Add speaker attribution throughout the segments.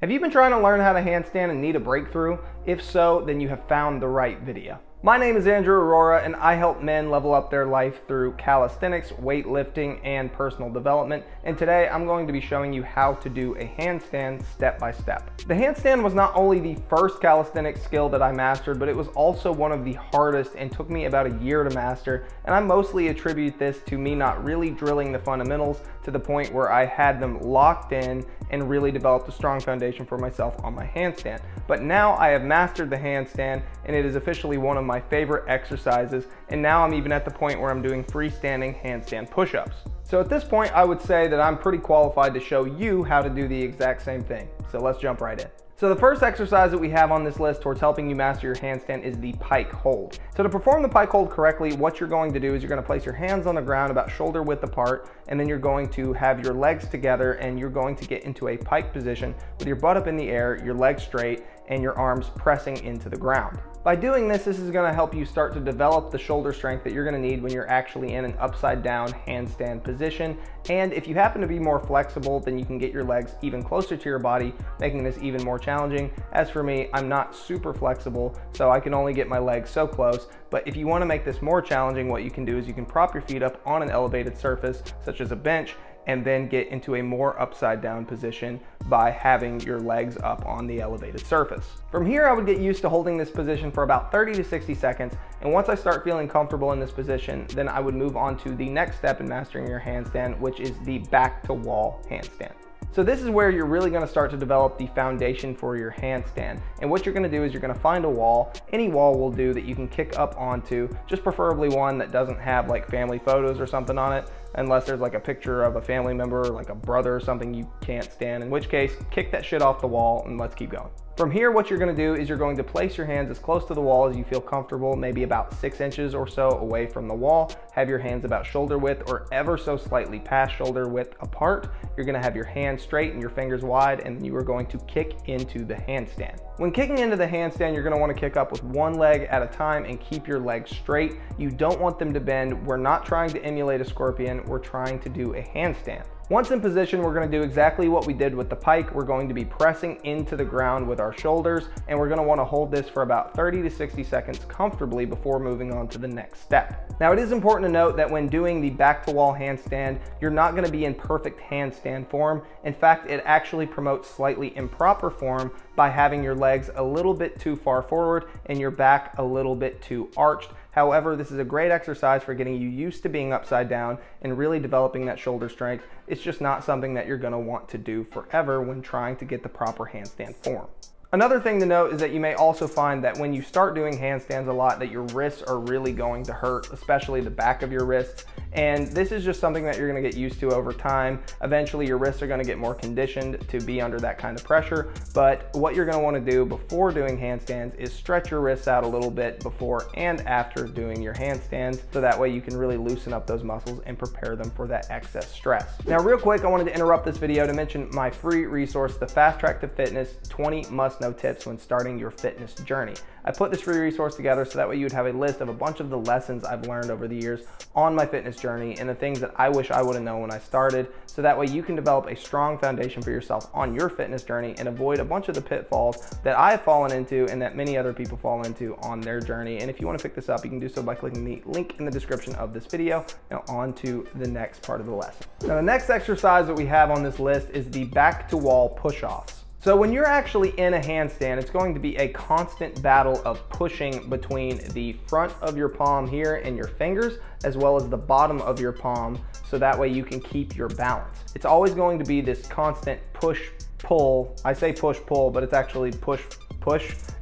Speaker 1: Have you been trying to learn how to handstand and need a breakthrough? If so, then you have found the right video. My name is Andrew Aurora and I help men level up their life through calisthenics, weightlifting, and personal development. And today I'm going to be showing you how to do a handstand step by step. The handstand was not only the first calisthenics skill that I mastered, but it was also one of the hardest and took me about a year to master. And I mostly attribute this to me not really drilling the fundamentals to the point where I had them locked in and really developed a strong foundation for myself on my handstand. But now I have mastered the handstand and it is officially one of my favorite exercises, and now I'm even at the point where I'm doing freestanding handstand push-ups. So at this point I would say that I'm pretty qualified to show you how to do the exact same thing. So let's jump right in. So the first exercise that we have on this list towards helping you master your handstand is the Pike Hold. So to perform the Pike Hold correctly, what you're going to do is you're going to place your hands on the ground about shoulder width apart, and then you're going to have your legs together and you're going to get into a pike position with your butt up in the air, your legs straight, and your arms pressing into the ground. By doing this is going to help you start to develop the shoulder strength that you're going to need when you're actually in an upside down handstand position. And if you happen to be more flexible, then you can get your legs even closer to your body, making this even more challenging. As for me, I'm not super flexible, so I can only get my legs so close. But if you want to make this more challenging, what you can do is you can prop your feet up on an elevated surface, such as a bench, and then get into a more upside down position by having your legs up on the elevated surface. From here, I would get used to holding this position for about 30 to 60 seconds. And once I start feeling comfortable in this position, then I would move on to the next step in mastering your handstand, which is the back to wall handstand. So this is where you're really going to start to develop the foundation for your handstand. And what you're going to do is you're going to find a wall. Any wall will do that you can kick up onto, just preferably one that doesn't have like family photos or something on it, unless there's like a picture of a family member, like a brother or something you can't stand, in which case kick that shit off the wall and let's keep going. From here, what you're going to do is you're going to place your hands as close to the wall as you feel comfortable, maybe about 6 inches or so away from the wall. Have your hands about shoulder width or ever so slightly past shoulder width apart. You're going to have your hands straight and your fingers wide, and then you are going to kick into the handstand. When kicking into the handstand, you're going to want to kick up with one leg at a time and keep your legs straight. You don't want them to bend. We're not trying to emulate a scorpion. We're trying to do a handstand. Once in position, we're going to do exactly what we did with the pike. We're going to be pressing into the ground with our shoulders, and we're going to want to hold this for about 30 to 60 seconds comfortably before moving on to the next step. Now, it is important to note that when doing the back to wall handstand, you're not going to be in perfect handstand form. In fact, it actually promotes slightly improper form by having your legs a little bit too far forward and your back a little bit too arched. However, this is a great exercise for getting you used to being upside down and really developing that shoulder strength. It's just not something that you're going to want to do forever when trying to get the proper handstand form. Another thing to note is that you may also find that when you start doing handstands a lot, that your wrists are really going to hurt, especially the back of your wrists. And this is just something that you're going to get used to over time. Eventually your wrists are going to get more conditioned to be under that kind of pressure. But what you're going to want to do before doing handstands is stretch your wrists out a little bit before and after doing your handstands, so that way you can really loosen up those muscles and prepare them for that excess stress. Now, real quick, I wanted to interrupt this video to mention my free resource, the Fast Track to Fitness 20 Must-Know Tips when starting your fitness journey. I put this free resource together so that way you'd have a list of a bunch of the lessons I've learned over the years on my fitness journey and the things that I wish I would have known when I started, so that way you can develop a strong foundation for yourself on your fitness journey and avoid a bunch of the pitfalls that I've fallen into and that many other people fall into on their journey. And if you want to pick this up, you can do so by clicking the link in the description of this video. Now on to the next part of the lesson. Now the next exercise that we have on this list is the back to wall push-offs. So when you're actually in a handstand, it's going to be a constant battle of pushing between the front of your palm here and your fingers, as well as the bottom of your palm, so that way you can keep your balance. It's always going to be this constant push-pull. I say push-pull, but it's actually push.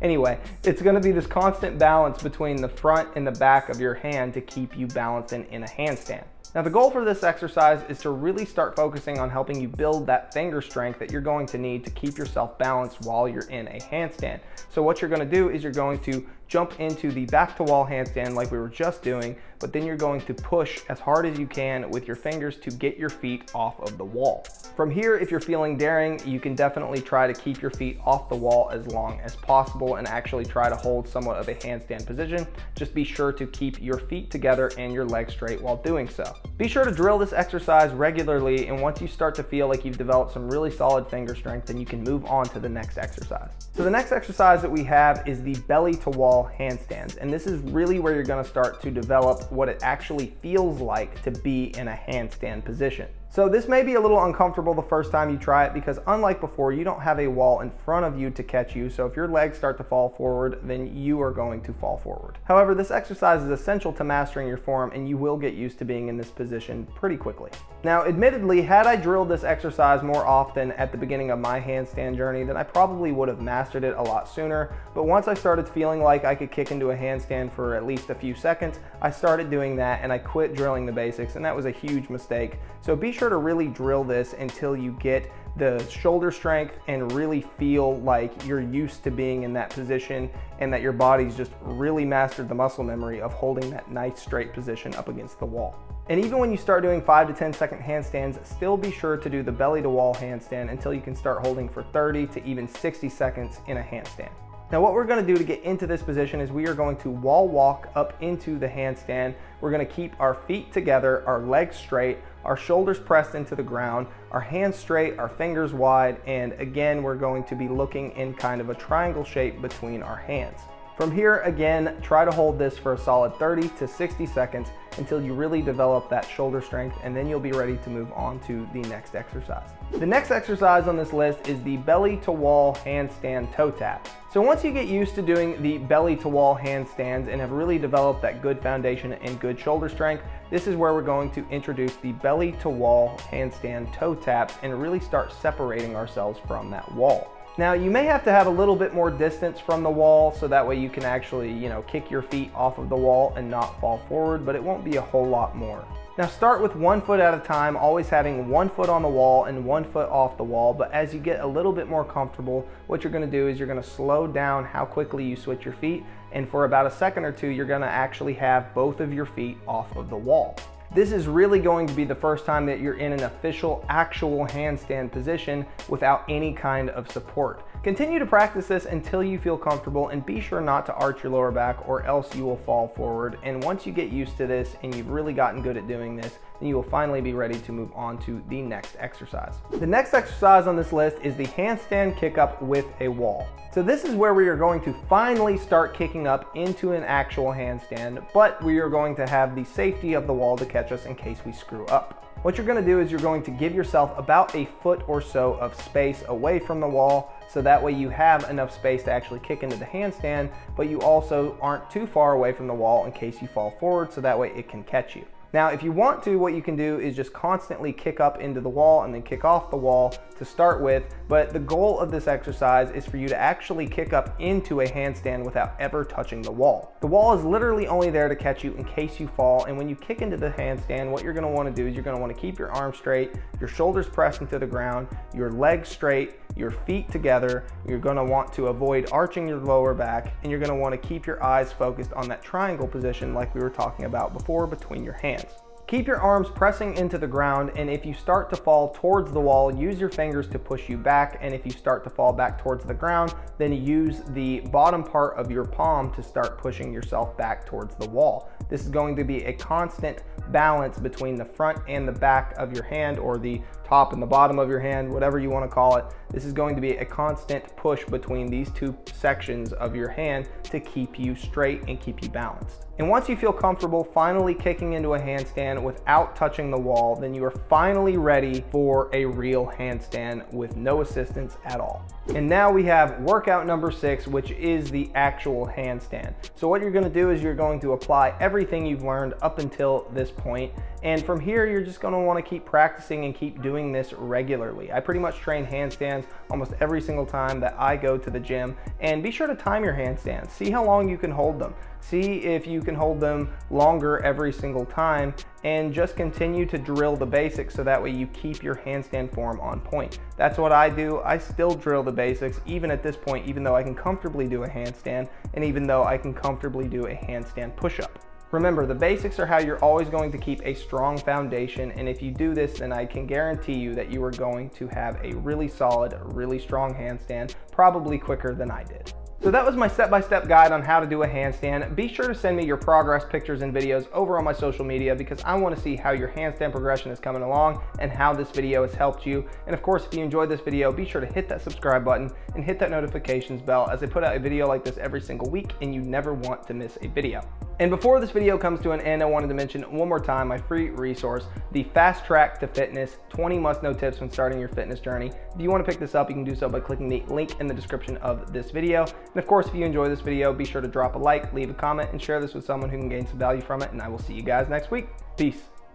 Speaker 1: Anyway, it's going to be this constant balance between the front and the back of your hand to keep you balanced in a handstand. Now the goal for this exercise is to really start focusing on helping you build that finger strength that you're going to need to keep yourself balanced while you're in a handstand. So what you're going to do is you're going to jump into the back to wall handstand like we were just doing, but then you're going to push as hard as you can with your fingers to get your feet off of the wall. From here, if you're feeling daring, you can definitely try to keep your feet off the wall as long as possible and actually try to hold somewhat of a handstand position. Just be sure to keep your feet together and your legs straight while doing so. Be sure to drill this exercise regularly, and once you start to feel like you've developed some really solid finger strength, then you can move on to the next exercise. So the next exercise that we have is the belly to wall handstands, and this is really where you're going to start to develop what it actually feels like to be in a handstand position. So this may be a little uncomfortable the first time you try it because unlike before, you don't have a wall in front of you to catch you. So if your legs start to fall forward, then you are going to fall forward. However, this exercise is essential to mastering your form, and you will get used to being in this position pretty quickly. Now, admittedly, had I drilled this exercise more often at the beginning of my handstand journey, then I probably would have mastered it a lot sooner. But once I started feeling like I could kick into a handstand for at least a few seconds, I started doing that and I quit drilling the basics, and that was a huge mistake. So be sure to really drill this until you get the shoulder strength and really feel like you're used to being in that position and that your body's just really mastered the muscle memory of holding that nice straight position up against the wall. And even when you start doing 5 to 10 second handstands, still be sure to do the belly to wall handstand until you can start holding for 30 to even 60 seconds in a handstand. Now what we're going to do to get into this position is we are going to wall walk up into the handstand. We're going to keep our feet together, our legs straight, our shoulders pressed into the ground, our hands straight, our fingers wide, and again we're going to be looking in kind of a triangle shape between our hands. From here, again, try to hold this for a solid 30 to 60 seconds until you really develop that shoulder strength, and then you'll be ready to move on to the next exercise. The next exercise on this list is the belly to wall handstand toe tap. So once you get used to doing the belly to wall handstands and have really developed that good foundation and good shoulder strength, this is where we're going to introduce the belly to wall handstand toe taps and really start separating ourselves from that wall. Now you may have to have a little bit more distance from the wall so that way you can actually, kick your feet off of the wall and not fall forward, but it won't be a whole lot more. Now start with 1 foot at a time, always having 1 foot on the wall and 1 foot off the wall, but as you get a little bit more comfortable, what you're gonna do is you're gonna slow down how quickly you switch your feet, and for about a second or two, you're gonna actually have both of your feet off of the wall. This is really going to be the first time that you're in an official, actual handstand position without any kind of support. Continue to practice this until you feel comfortable, and be sure not to arch your lower back or else you will fall forward. And once you get used to this and you've really gotten good at doing this, then you will finally be ready to move on to the next exercise. The next exercise on this list is the handstand kick up with a wall. So this is where we are going to finally start kicking up into an actual handstand, but we are going to have the safety of the wall to catch us in case we screw up. What you're going to do is you're going to give yourself about a foot or so of space away from the wall, so that way you have enough space to actually kick into the handstand, but you also aren't too far away from the wall in case you fall forward, so that way it can catch you. Now, if you want to, what you can do is just constantly kick up into the wall and then kick off the wall to start with, but the goal of this exercise is for you to actually kick up into a handstand without ever touching the wall. The wall is literally only there to catch you in case you fall, and when you kick into the handstand, what you're going to want to do is you're going to want to keep your arms straight, your shoulders pressed into the ground, your legs straight, your feet together. You're going to want to avoid arching your lower back, and you're going to want to keep your eyes focused on that triangle position like we were talking about before between your hands. Keep your arms pressing into the ground, and if you start to fall towards the wall, use your fingers to push you back, and if you start to fall back towards the ground, then use the bottom part of your palm to start pushing yourself back towards the wall. This is going to be a constant balance between the front and the back of your hand, or the top and the bottom of your hand, whatever you want to call it. This is going to be a constant push between these two sections of your hand to keep you straight and keep you balanced. And once you feel comfortable finally kicking into a handstand without touching the wall, then you are finally ready for a real handstand with no assistance at all. And now we have workout number 6, which is the actual handstand. So what you're going to do is you're going to apply everything you've learned up until this point, And from here, you're just gonna wanna keep practicing and keep doing this regularly. I pretty much train handstands almost every single time that I go to the gym. And be sure to time your handstands. See how long you can hold them. See if you can hold them longer every single time, and just continue to drill the basics so that way you keep your handstand form on point. That's what I do. I still drill the basics even at this point, even though I can comfortably do a handstand and even though I can comfortably do a handstand push-up. Remember, the basics are how you're always going to keep a strong foundation, and if you do this, then I can guarantee you that you are going to have a really solid, really strong handstand, probably quicker than I did. So that was my step-by-step guide on how to do a handstand. Be sure to send me your progress pictures and videos over on my social media because I want to see how your handstand progression is coming along and how this video has helped you. And of course, if you enjoyed this video, be sure to hit that subscribe button and hit that notifications bell, as I put out a video like this every single week and you never want to miss a video. And before this video comes to an end, I wanted to mention one more time my free resource, the Fast Track to Fitness 20 must-know tips when starting your fitness journey. If you want to pick this up, you can do so by clicking the link in the description of this video. And of course, if you enjoy this video, be sure to drop a like, leave a comment, and share this with someone who can gain some value from it. And I will see you guys next week. Peace.